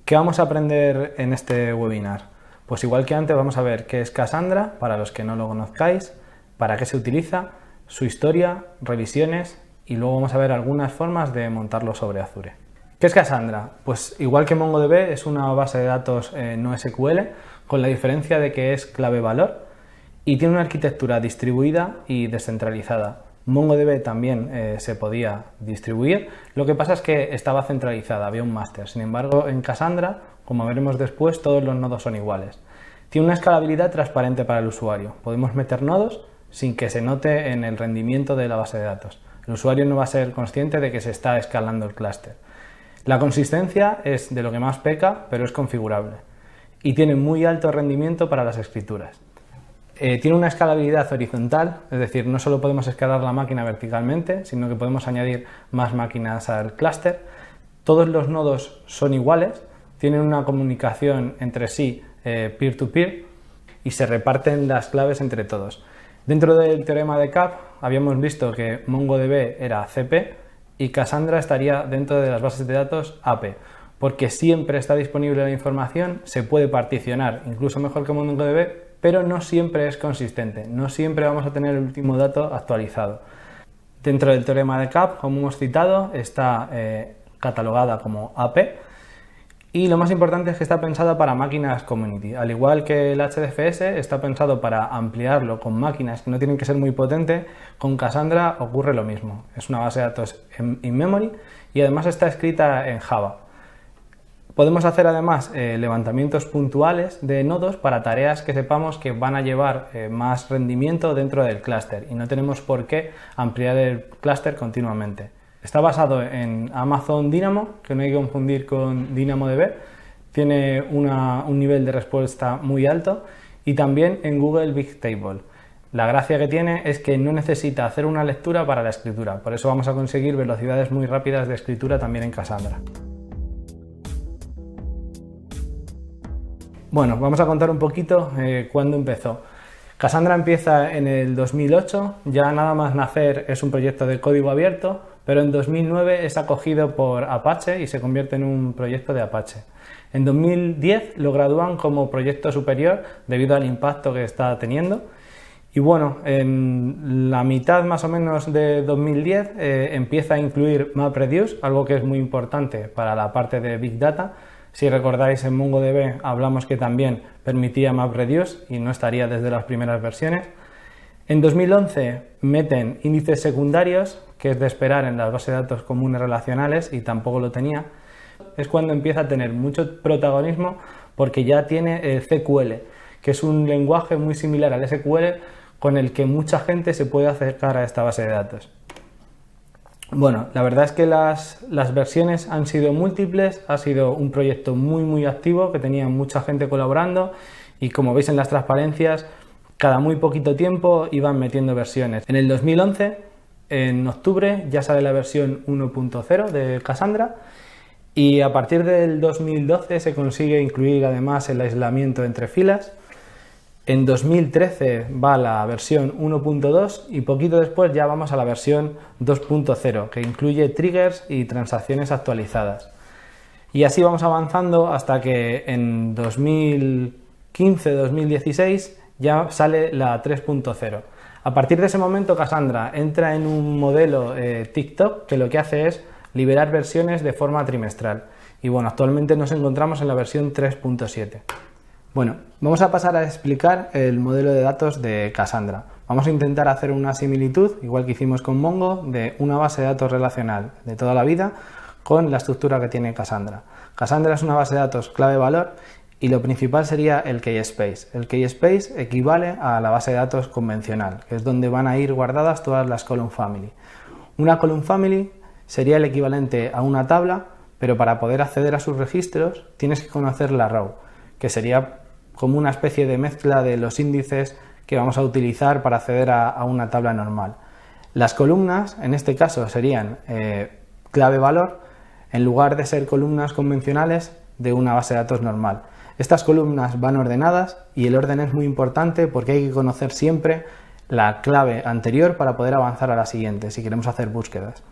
¿Qué vamos a aprender en este webinar? Pues igual que antes vamos a ver qué es Cassandra, para los que no lo conozcáis, para qué se utiliza, su historia, revisiones y luego vamos a ver algunas formas de montarlo sobre Azure. ¿Qué es Cassandra? Pues igual que MongoDB es una base de datos no SQL, con la diferencia de que es clave-valor y tiene una arquitectura distribuida y descentralizada. MongoDB también se podía distribuir, lo que pasa es que estaba centralizada, había un máster. Sin embargo, en Cassandra, como veremos después, todos los nodos son iguales. Tiene una escalabilidad transparente para el usuario. Podemos meter nodos sin que se note en el rendimiento de la base de datos. El usuario no va a ser consciente de que se está escalando el clúster. La consistencia es de lo que más peca, pero es configurable. Y tiene muy alto rendimiento para las escrituras. Tiene una escalabilidad horizontal, es decir, no solo podemos escalar la máquina verticalmente, sino que podemos añadir más máquinas al clúster. Todos los nodos son iguales, tienen una comunicación entre sí peer-to-peer y se reparten las claves entre todos. Dentro del teorema de CAP habíamos visto que MongoDB era CP y Cassandra estaría dentro de las bases de datos AP, porque siempre está disponible la información, se puede particionar incluso mejor que MongoDB, pero no siempre es consistente, no siempre vamos a tener el último dato actualizado. Dentro del teorema de CAP, como hemos citado, está catalogada como AP y lo más importante es que está pensada para máquinas community. Al igual que el HDFS está pensado para ampliarlo con máquinas que no tienen que ser muy potentes, con Cassandra ocurre lo mismo. Es una base de datos in-memory y además está escrita en Java. Podemos hacer además levantamientos puntuales de nodos para tareas que sepamos que van a llevar más rendimiento dentro del clúster y no tenemos por qué ampliar el clúster continuamente. Está basado en Amazon Dynamo, que no hay que confundir con DynamoDB, tiene un nivel de respuesta muy alto y también en Google Bigtable. La gracia que tiene es que no necesita hacer una lectura para la escritura, por eso vamos a conseguir velocidades muy rápidas de escritura también en Cassandra. Bueno, vamos a contar un poquito cuándo empezó. Cassandra empieza en el 2008, ya nada más nacer es un proyecto de código abierto, pero en 2009 es acogido por Apache y se convierte en un proyecto de Apache. En 2010 lo gradúan como proyecto superior debido al impacto que está teniendo. Y bueno, en la mitad más o menos de 2010 empieza a incluir MapReduce, algo que es muy importante para la parte de Big Data. Si recordáis, en MongoDB hablamos que también permitía MapReduce y no estaría desde las primeras versiones. En 2011 meten índices secundarios, que es de esperar en las bases de datos comunes relacionales y tampoco lo tenía. Es cuando empieza a tener mucho protagonismo porque ya tiene CQL, que es un lenguaje muy similar al SQL con el que mucha gente se puede acercar a esta base de datos. Bueno, la verdad es que las versiones han sido múltiples, ha sido un proyecto muy activo que tenía mucha gente colaborando y como veis en las transparencias, cada muy poquito tiempo iban metiendo versiones. En el 2011, en octubre, ya sale la versión 1.0 de Cassandra y a partir del 2012 se consigue incluir además el aislamiento entre filas. En 2013 va la versión 1.2 y poquito después ya vamos a la versión 2.0 que incluye triggers y transacciones actualizadas. Y así vamos avanzando hasta que en 2015-2016 ya sale la 3.0. A partir de ese momento Cassandra entra en un modelo TikTok que lo que hace es liberar versiones de forma trimestral. Y bueno, actualmente nos encontramos en la versión 3.7. Bueno, vamos a pasar a explicar el modelo de datos de Cassandra. Vamos a intentar hacer una similitud, igual que hicimos con Mongo, de una base de datos relacional de toda la vida con la estructura que tiene Cassandra. Cassandra es una base de datos clave-valor y lo principal sería el key space. El key space equivale a la base de datos convencional, que es donde van a ir guardadas todas las column family. Una column family sería el equivalente a una tabla, pero para poder acceder a sus registros tienes que conocer la row, que sería como una especie de mezcla de los índices que vamos a utilizar para acceder a una tabla normal. Las columnas, en este caso, serían clave-valor, en lugar de ser columnas convencionales de una base de datos normal. Estas columnas van ordenadas y el orden es muy importante porque hay que conocer siempre la clave anterior para poder avanzar a la siguiente si queremos hacer búsquedas.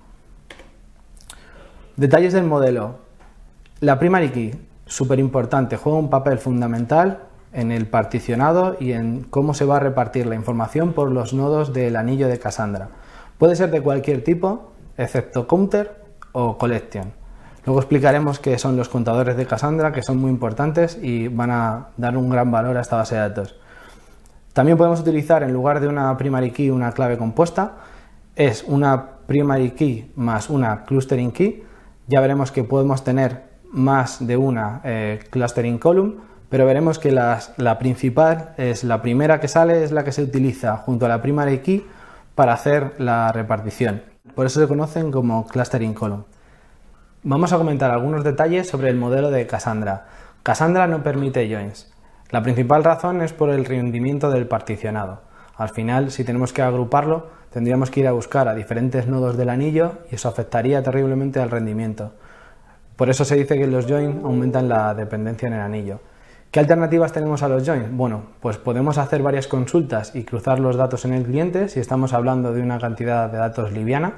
Detalles del modelo. La primary key súper importante, juega un papel fundamental en el particionado y en cómo se va a repartir la información por los nodos del anillo de Cassandra. Puede ser de cualquier tipo, excepto counter o collection. Luego explicaremos qué son los contadores de Cassandra, que son muy importantes y van a dar un gran valor a esta base de datos. También podemos utilizar, en lugar de una primary key, una clave compuesta. Es una primary key más una clustering key. Ya veremos que podemos tener más de una clustering column, pero veremos que la principal es la primera que sale, es la que se utiliza junto a la primary key para hacer la repartición. Por eso se conocen como clustering column. Vamos a comentar algunos detalles sobre el modelo de Cassandra. Cassandra no permite joins. La principal razón es por el rendimiento del particionado. Al final, si tenemos que agruparlo, tendríamos que ir a buscar a diferentes nodos del anillo y eso afectaría terriblemente al rendimiento. Por eso se dice que los joins aumentan la dependencia en el anillo. ¿Qué alternativas tenemos a los joins? Bueno, pues podemos hacer varias consultas y cruzar los datos en el cliente si estamos hablando de una cantidad de datos liviana.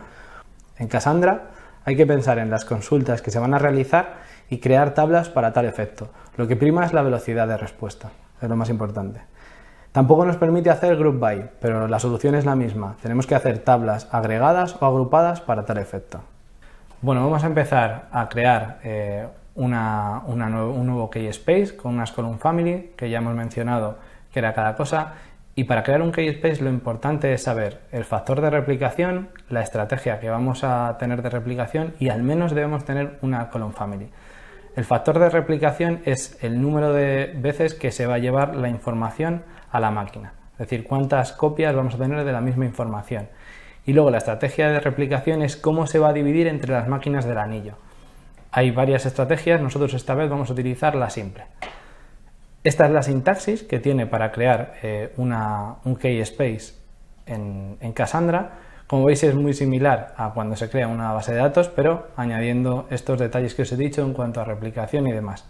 En Cassandra hay que pensar en las consultas que se van a realizar y crear tablas para tal efecto. Lo que prima es la velocidad de respuesta, es lo más importante. Tampoco nos permite hacer group by, pero la solución es la misma. Tenemos que hacer tablas agregadas o agrupadas para tal efecto. Bueno, vamos a empezar a crear un nuevo key space con unas column family, que ya hemos mencionado que era cada cosa. Y para crear un key space lo importante es saber el factor de replicación, la estrategia que vamos a tener de replicación y al menos debemos tener una column family. El factor de replicación es el número de veces que se va a llevar la información a la máquina, es decir, cuántas copias vamos a tener de la misma información. Y luego la estrategia de replicación es cómo se va a dividir entre las máquinas del anillo. Hay varias estrategias, nosotros esta vez vamos a utilizar la simple. Esta es la sintaxis que tiene para crear un key space en Cassandra. Como veis es muy similar a cuando se crea una base de datos, pero añadiendo estos detalles que os he dicho en cuanto a replicación y demás.